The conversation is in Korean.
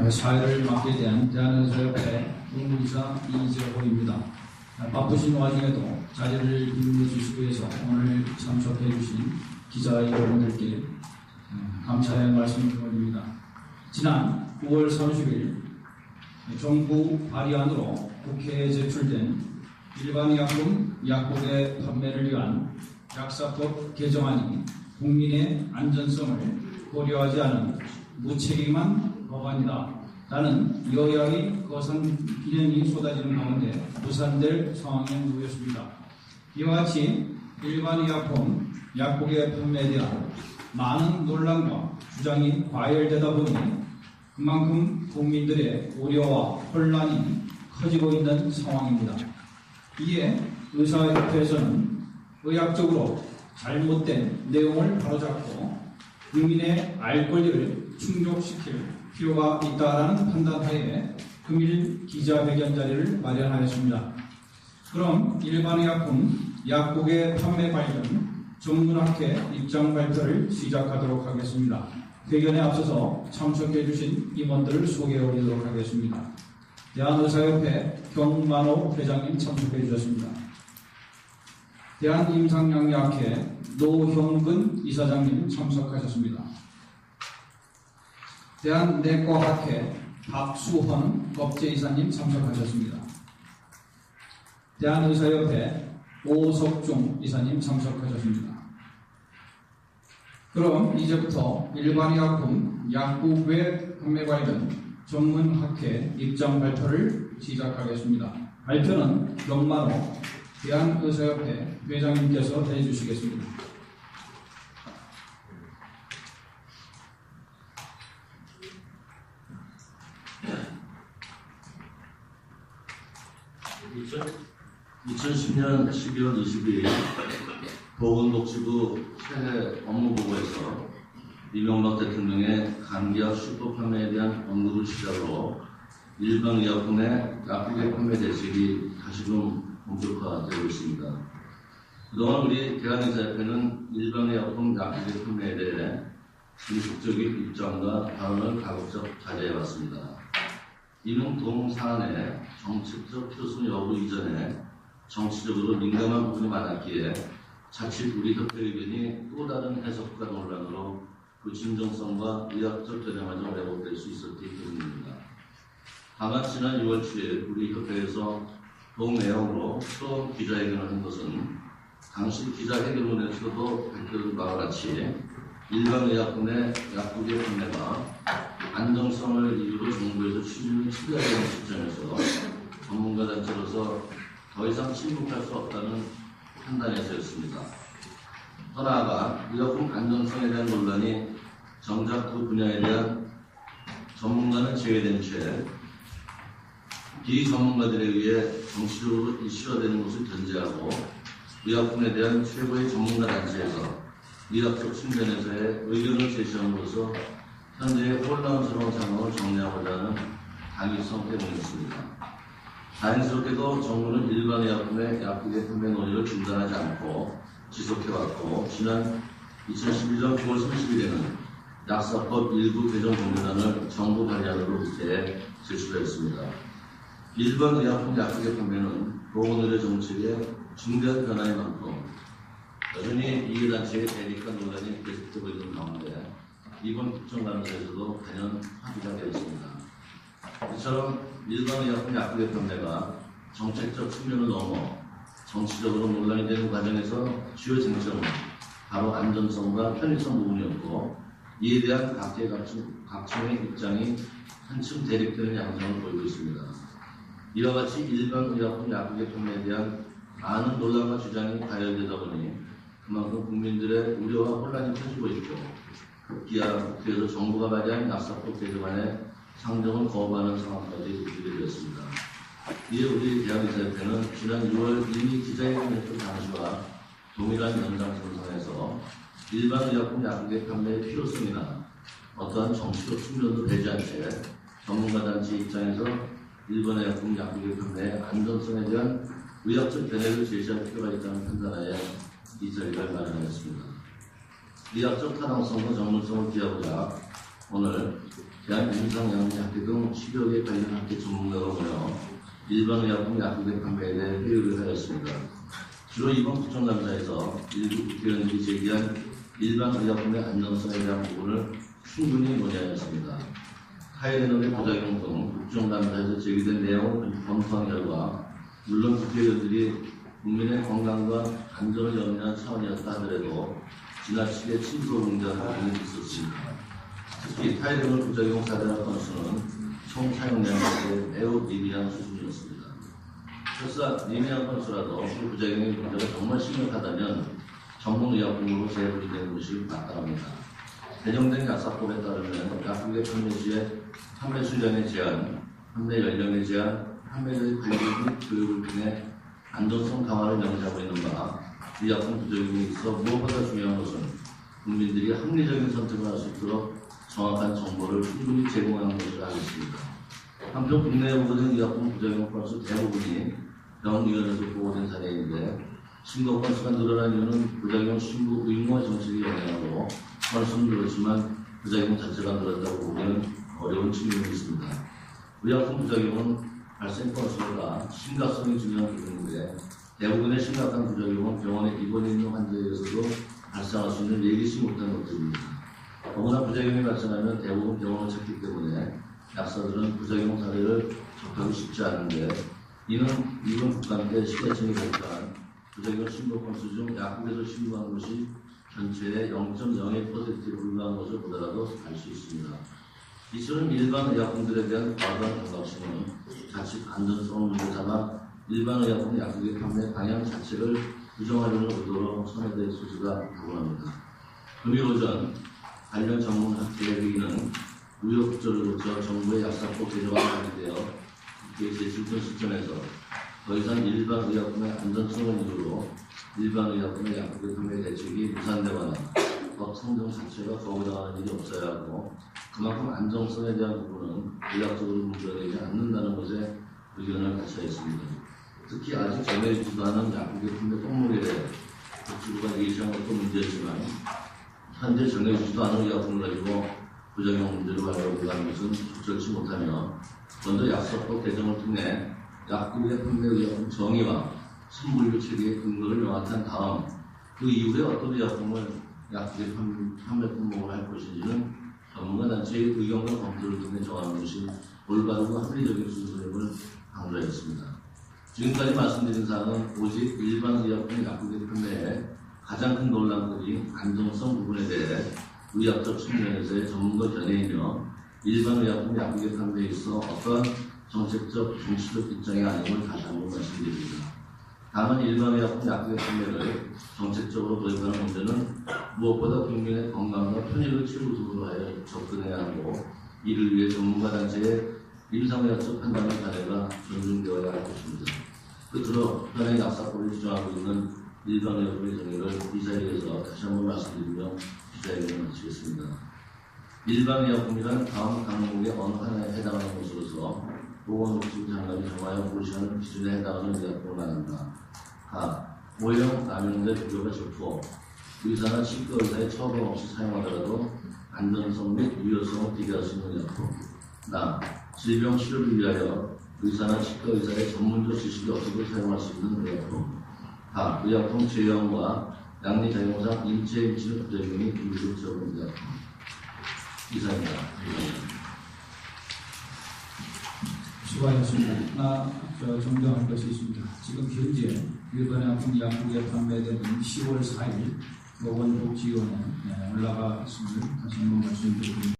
사회를 맡게 된 대한의사협회 공무이사 이재호입니다. 바쁘신 와중에도 자리를 빛내주시기 위해서 오늘 참석해 주신 기자 여러분들께 감사의 말씀을 드립니다. 지난 9월 30일 정부 발의안으로 국회에 제출된 일반의약품 약국의 판매를 위한 약사법 개정안이 국민의 안전성을 고려하지 않은 무책임한 법안이다 라는 여야의 거센 비난이 쏟아지는 가운데 무산될 상황에 놓였습니다. 이와 같이 일반의약품 약국의 판매에 대한 많은 논란과 주장이 과열되다 보니 그만큼 국민들의 우려와 혼란이 커지고 있는 상황입니다. 이에 의사협회에서는 의학적으로 잘못된 내용을 바로잡고 국민의 알 권리를 충족시킬 필요가 있다라는 판단하에 금일 기자회견 자리를 마련하였습니다. 그럼 일반의약품 약국의 판매 관련 전문학회 입장 발표를 시작하도록 하겠습니다. 회견에 앞서서 참석해 주신 임원들을 소개해 드리도록 하겠습니다. 대한의사협회 경만호 회장님 참석해 주셨습니다. 대한임상양의학회 노형근 이사장님 참석하셨습니다. 대한내과학회 박수헌 법제이사님 참석하셨습니다. 대한의사협회 오석종 이사님 참석하셨습니다. 그럼 이제부터 일반의약품 약국 외 판매 관련 전문학회 입장 발표를 시작하겠습니다. 발표는 경만호 대한의사협회 회장님께서 해주시겠습니다. 네, 2010년 12월 22일 보건복지부 새해 업무보고에서 이명박 대통령의 감기약 슈퍼 판매에 대한 언급을 시작으로 일반의약품의 약국의 판매 대책이 다시금 본격화되고 있습니다. 그동안 우리 대한의사협회는 일반의약품 약국의 판매에 대해 중립적인 입장과 발언을 가급적 자제해왔습니다. 이는 동사안의 정책적 필요성 여부 이전에 정치적으로 민감한 부분이 많았기에 자칫 우리 협회 의견이 또 다른 해석과 논란으로 그 진정성과 의학적 결함마저 왜곡될 수 있었기 때문입니다. 다만 지난 6월 7일 우리 협회에서 동 내용으로 처음 기자회견을 한 것은 당시 기자회견문에서도 밝혀진 바와 같이 일반의약품의 약국의 판매가 안정성을 이유로 정부에서 추진을 취하되는 시점에서 전문가 단체로서 더 이상 침묵할 수 없다는 판단에서였습니다. 더 나아가 의약품 안정성에 대한 논란이 정작 그 분야에 대한 전문가는 제외된 채 비전문가들에 의해 정치적으로 이슈화되는 것을 견제하고 의약품에 대한 최고의 전문가 단체에서 의학적 측면에서의 의견을 제시함으로써 현재의 혼란스러운 상황을 정리하고자 하는 당위성 때문이었습니다. 다행스럽게도 정부는 일반의약품의 약국의 판매 논의를 중단하지 않고 지속해왔고 지난 2011년 9월 30일에는 약사법 일부 개정 공문안을 정부 발의안으로 국회에 제출했습니다. 일반의약품 약국의 판매는 보건의료 정책의 중대한 변화인 만큼 여전히 이해단체의 대립과 논란이 계속되고 있는 가운데 이번 국정감사에서도 단연 합의가 되어 있습니다. 이처럼 일반의약품 약국의 판매가 정책적 측면을 넘어 정치적으로 논란이 되는 과정에서 주요 쟁점은 바로 안전성과 편의성 부분이었고 이에 대한 각층의 입장이 한층 대립되는 양상을 보이고 있습니다. 이와 같이 일반의약품 약국의 판매에 대한 많은 논란과 주장이 가열되다 보니 그만큼 국민들의 우려와 혼란이 커지고 있고 급기야 국회에서 정부가 발의한 약사법 개정안에 상정을 거부하는 상황까지 이르게 되었습니다. 이에 우리 대한의사협회는 지난 6월 이미 기자회견했던 당시와 동일한 연장선상에서 일반의약품 약국의 판매의 필요성이나 어떠한 정치적 측면도 되지 않은 채 전문가 단체 입장에서 일반의약품 약국의 판매의 안전성에 대한 의학적 견해를 제시할 필요가 있다는 판단하에 이 자리를 마련하였습니다. 의학적 타당성과 전문성을 기하고자 오늘 대한임상양의학회 등 10여 개 관련 학회 전문가가 모여 일반 의약품 약국의 판매에 대해 회의를 하였습니다. 주로 이번 국정감사에서 일부 국회의원들이 제기한 일반 의약품의 안전성에 대한 부분을 충분히 논의하였습니다. 타이레놀의 부작용 등 국정감사에서 제기된 내용을 검토한 결과 물론 국회의원들이 국민의 건강과 안전을 염려한 차원이었다 하더라도 지나치게 침소 공개하는 부분이 있었습니다. 특히 타이레놀 부작용 사례와 건수는 총 사용량에 매우 미미한 수준이었습니다. 설사 미미한 건수라도 그 부작용의 문제가 정말 심각하다면 전문의약품으로 재분리되는 것이 마땅합니다. 개정된 약사법에 따르면 약국의 판매 시에 판매 수량의 제한, 판매 연령의 제한, 판매자의 관리 및 교육을 통해 안전성 강화를 명시하고 있는 바, 이 약품 부작용에 있어 무엇보다 중요한 것은 국민들이 합리적인 선택을 할 수 있도록 정확한 정보를 충분히 제공하는 것을 하겠습니다. 한편 국내에 보고된 이 약품 부작용 건수 대부분이 병원위원회에서 보고된 사례인데 신고 건수가 늘어난 이유는 부작용 신고 의무화 정책의 영향으로 건수는 늘었지만 부작용 자체가 늘었다고 보기는 어려운 측면이 있습니다. 의약품 부작용은 발생 건수보다 심각성이 중요한 부분인데 대부분의 심각한 부작용은 병원에 입원해 있는 환자에 의해서도 발생할 수 있는 예기치 못한 것들입니다. 더구나 부작용이 발생하면 대부분 병원을 찾기 때문에 약사들은 부작용 사례를 접하기 쉽지 않은데 이는 이번 국감때 시대청이 발표한 부작용 신고 건수 중 약국에서 신고한 것이 전체의 0.01%에 불과한 것을 보더라도 알 수 있습니다. 이처럼 일반 의약품들에 대한 과도한 경각심은 자칫 안전성을 문제 삼아 일반 의약품 약국의 판매 방향 자체를 부정하려는 의도로 선회될 소지가 다분합니다. 금일 오전 관련 전문학회 회의는 우여곡절을 거쳐 정부의 약사법 개정안이 발의되어 국회에 제출된 시점에서 더 이상 일반 의약품의 안전성을 이유로 일반 의약품의 약국의 판매 대책이 무산되거나 법 성정 자체가 거부당하는 일이 없어야 하고 그만큼 안정성에 대한 부분은 의학적으로 문제되지 않는다는 것에 의견을 같이 했습니다. 특히 아직 정해지지도 않은 약국의 판매 품목에 대해 복지부가 예시한 것도 문제지만 현재 정해지지도 않은 의약품을 가지고 부작용 문제를 발표하고 하는 것은 적절치 못하며 먼저 약사법 개정을 통해 약국의 판매 의약품 정의와 선분류 체계의 근거를 명확히 한 다음 그 이후에 어떤 의약품을 약국의 판매 품목을 할 것인지는 전문가단체의 의견과 검토를 통해 정하는 것이 올바르고 합리적인 순서임을 강조했습니다. 지금까지 말씀드린 사항은 오직 일반 의약품 약국의 판매에 가장 큰 논란거리 안정성 부분에 대해 의학적 측면에서의 전문가 견해이며 일반 의약품 약국의 판매에 있어 어떠한 정책적, 정치적 입장이 아님을 다시 한번 말씀드립니다. 다만 일반 의약품 약국의 판매를 정책적으로 도입하는 문제는 무엇보다 국민의 건강과 편익을 최우선으로 하여 접근해야 하고 이를 위해 전문가 단체의 임상의학적 판단의 사례가 존중되어야 할 것입니다. 끝으로 현행 약사법이 주장하고 있는 일반 의약품의 정의를 이 자리에서 다시 한번 말씀드리며 기자회견을 마치겠습니다. 일반 의약품이란 다음 항목의 어느 하나에 해당하는 것으로서 보건복지부 장관이 정하여 고시하는 기준에 해당하는 의약품을 말한다. 가. 오형 남용된 부교가 적고 의사나 치과의사의 처방 없이 사용하더라도 안전성 및 유효성을 비교할 수 있는 의약품. 나. 질병 치료를 위하여 의사나 치과의사의 전문적 지식이 없어도 사용할 수 있는 의약품. 가. 의약품 제형과 양리작용상 인체에 미치는 부작용이 유효적인 의약품. 이상입니다. 수고하셨습니다. 정정할 것이 있습니다. 지금 현재 일반 약품 약국에 판매되는 10월 4일 보건복지위원회 올라가 있음을 다시 한번 말씀드립니다.